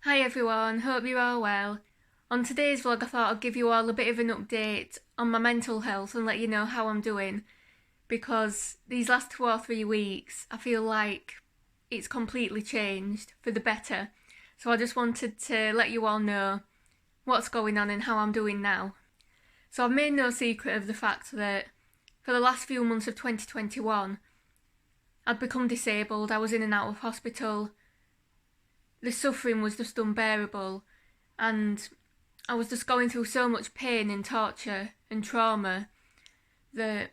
Hi everyone, hope you're all well. On today's vlog I thought I'd give you all a bit of an update on my mental health and let you know how I'm doing, because these last 2 or 3 weeks I feel like it's completely changed for the better. So I just wanted to let you all know what's going on and how I'm doing now. So I've made no secret of the fact that for the last few months of 2021 I'd become disabled. I was in and out of hospital. The suffering was just unbearable, and I was just going through so much pain and torture and trauma that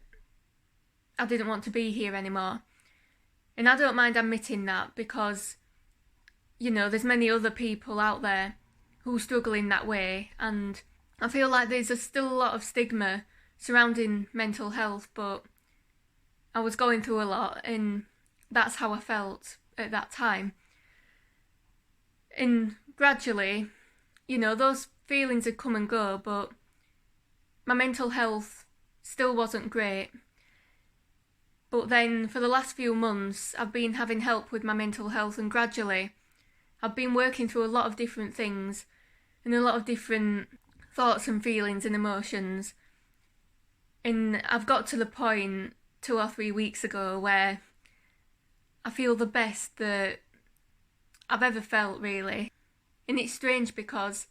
I didn't want to be here anymore. And I don't mind admitting that because, there's many other people out there who struggle in that way, and I feel like there's still a lot of stigma surrounding mental health, but I was going through a lot and that's how I felt at that time. And gradually, those feelings had come and go, but my mental health still wasn't great. But then for the last few months, I've been having help with my mental health, and gradually I've been working through a lot of different things and a lot of different thoughts and feelings and emotions. And I've got to the point 2 or 3 weeks ago where I feel the best that I've ever felt, really. And it's strange because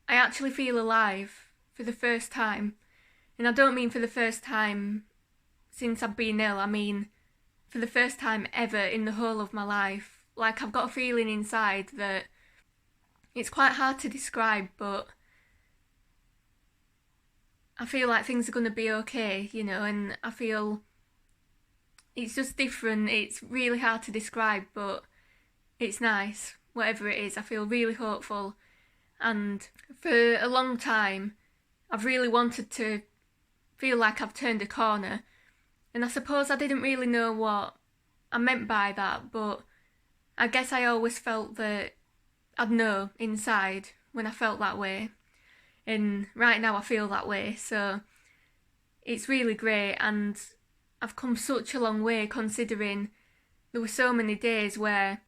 I actually feel alive for the first time. And I don't mean for the first time since I've been ill, I mean for the first time ever in the whole of my life. Like, I've got a feeling inside that it's quite hard to describe, but I feel like things are going to be okay, and I feel it's just different. It's really hard to describe, but it's nice. Whatever it is, I feel really hopeful. And for a long time, I've really wanted to feel like I've turned a corner. And I suppose I didn't really know what I meant by that, but I guess I always felt that I'd know inside when I felt that way. And right now I feel that way, so it's really great. And I've come such a long way, considering there were so many days where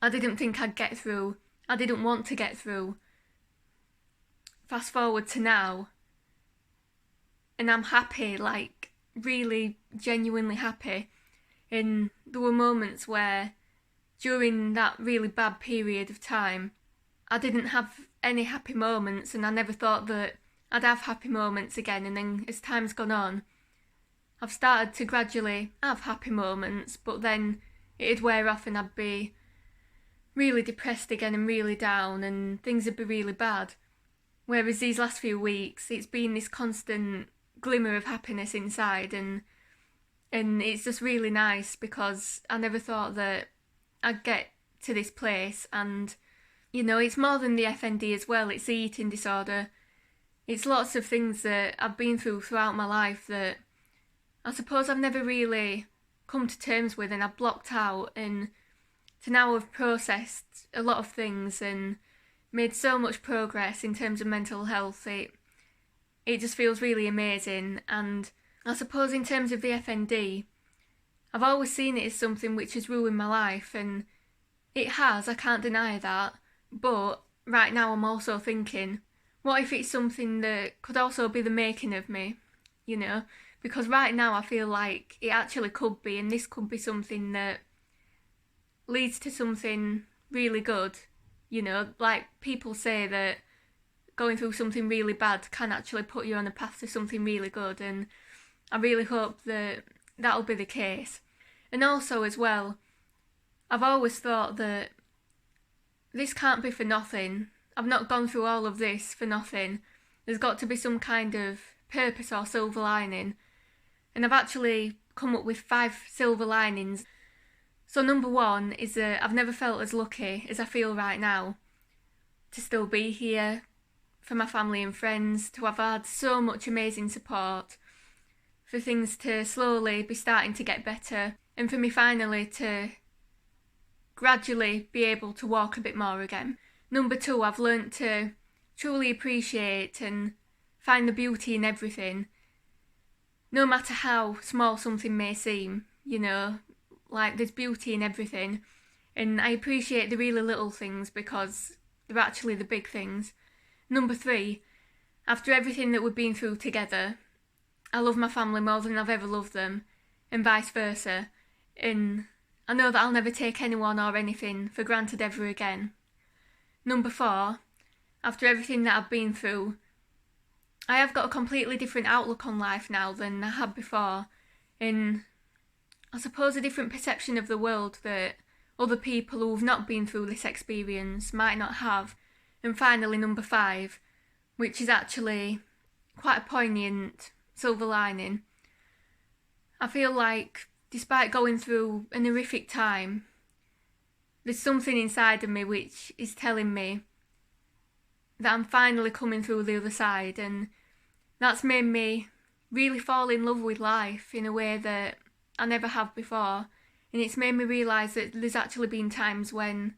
I didn't think I'd get through. I didn't want to get through. Fast forward to now, and I'm happy, like really genuinely happy. And there were moments where during that really bad period of time I didn't have any happy moments, and I never thought that I'd have happy moments again. And then as time's gone on, I've started to gradually have happy moments, but then it'd wear off and I'd be really depressed again and really down, and things would be really bad. Whereas these last few weeks, it's been this constant glimmer of happiness inside, and it's just really nice because I never thought that I'd get to this place. And it's more than the FND as well. It's the eating disorder. It's lots of things that I've been through throughout my life that I suppose I've never really come to terms with, and I've blocked out. And to now have processed a lot of things and made so much progress in terms of mental health, it just feels really amazing. And I suppose in terms of the FND, I've always seen it as something which has ruined my life, and it has, I can't deny that. But right now I'm also thinking, what if it's something that could also be the making of me, Because right now I feel like it actually could be, and this could be something that leads to something really good. Like people say that going through something really bad can actually put you on a path to something really good, and I really hope that that'll be the case. And also as well, I've always thought that this can't be for nothing. I've not gone through all of this for nothing. There's got to be some kind of purpose or silver lining. And I've actually come up with 5 silver linings. So number 1 is that I've never felt as lucky as I feel right now to still be here, for my family and friends, to have had so much amazing support, for things to slowly be starting to get better, and for me finally to gradually be able to walk a bit more again. Number 2, I've learnt to truly appreciate and find the beauty in everything, no matter how small something may seem, like there's beauty in everything. And I appreciate the really little things because They're actually the big things. Number 3, after everything that we've been through together, I love my family more than I've ever loved them, and vice versa. And I know that I'll never take anyone or anything for granted ever again. Number 4, after everything that I've been through, I have got a completely different outlook on life now than I had before, and I suppose a different perception of the world that other people who have not been through this experience might not have. And finally, number 5, which is actually quite a poignant silver lining. I feel like, despite going through an horrific time, there's something inside of me which is telling me that I'm finally coming through the other side, and that's made me really fall in love with life in a way that I never have before. And it's made me realise that there's actually been times when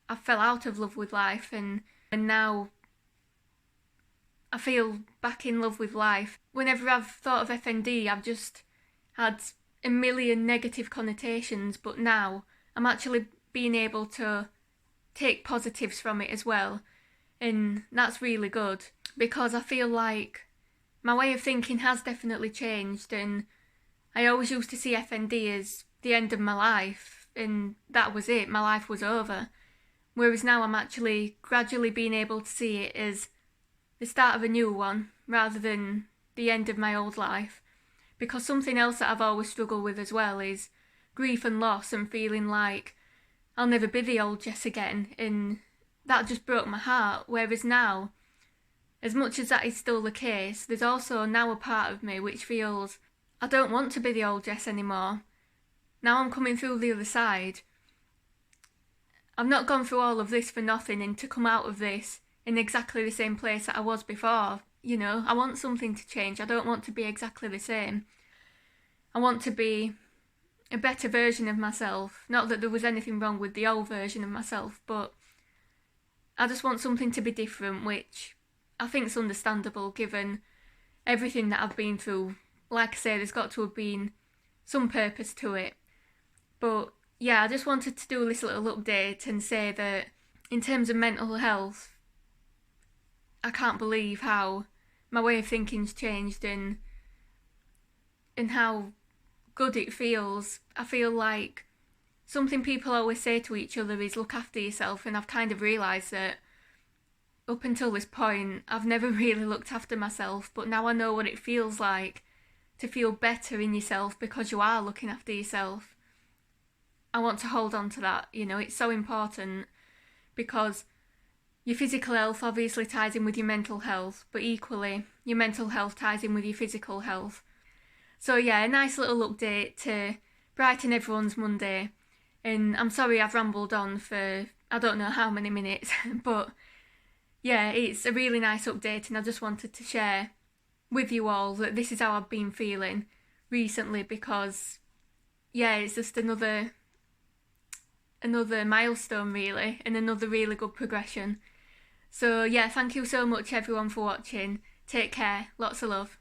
I fell out of love with life, and now I feel back in love with life. Whenever I've thought of FND, I've just had a million negative connotations, but now I'm actually being able to take positives from it as well. And that's really good, because I feel like my way of thinking has definitely changed, and I always used to see FND as the end of my life, and that was it, my life was over. Whereas now I'm actually gradually being able to see it as the start of a new one, rather than the end of my old life. Because something else that I've always struggled with as well is grief and loss, and feeling like I'll never be the old Jess again, and that just broke my heart. Whereas now, as much as that is still the case, there's also now a part of me which feels I don't want to be the old Jess anymore. Now I'm coming through the other side. I've not gone through all of this for nothing, and to come out of this in exactly the same place that I was before. You know, I want something to change. I don't want to be exactly the same. I want to be a better version of myself. Not that there was anything wrong with the old version of myself, but I just want something to be different, which I think is understandable given everything that I've been through. Like I say, there's got to have been some purpose to it. But yeah, I just wanted to do this little update and say that in terms of mental health, I can't believe how my way of thinking's changed, and how good it feels. I feel like something people always say to each other is look after yourself, and I've kind of realised that up until this point I've never really looked after myself, but now I know what it feels like to feel better in yourself because you are looking after yourself. I want to hold on to that, you know, it's so important, because your physical health obviously ties in with your mental health, but equally your mental health ties in with your physical health. So yeah, a nice little update to brighten everyone's Monday. And I'm sorry I've rambled on for I don't know how many minutes, but yeah, it's a really nice update, and I just wanted to share with you all that this is how I've been feeling recently, because yeah, it's just another milestone really, and another really good progression. So yeah, thank you so much everyone for watching. Take care, lots of love.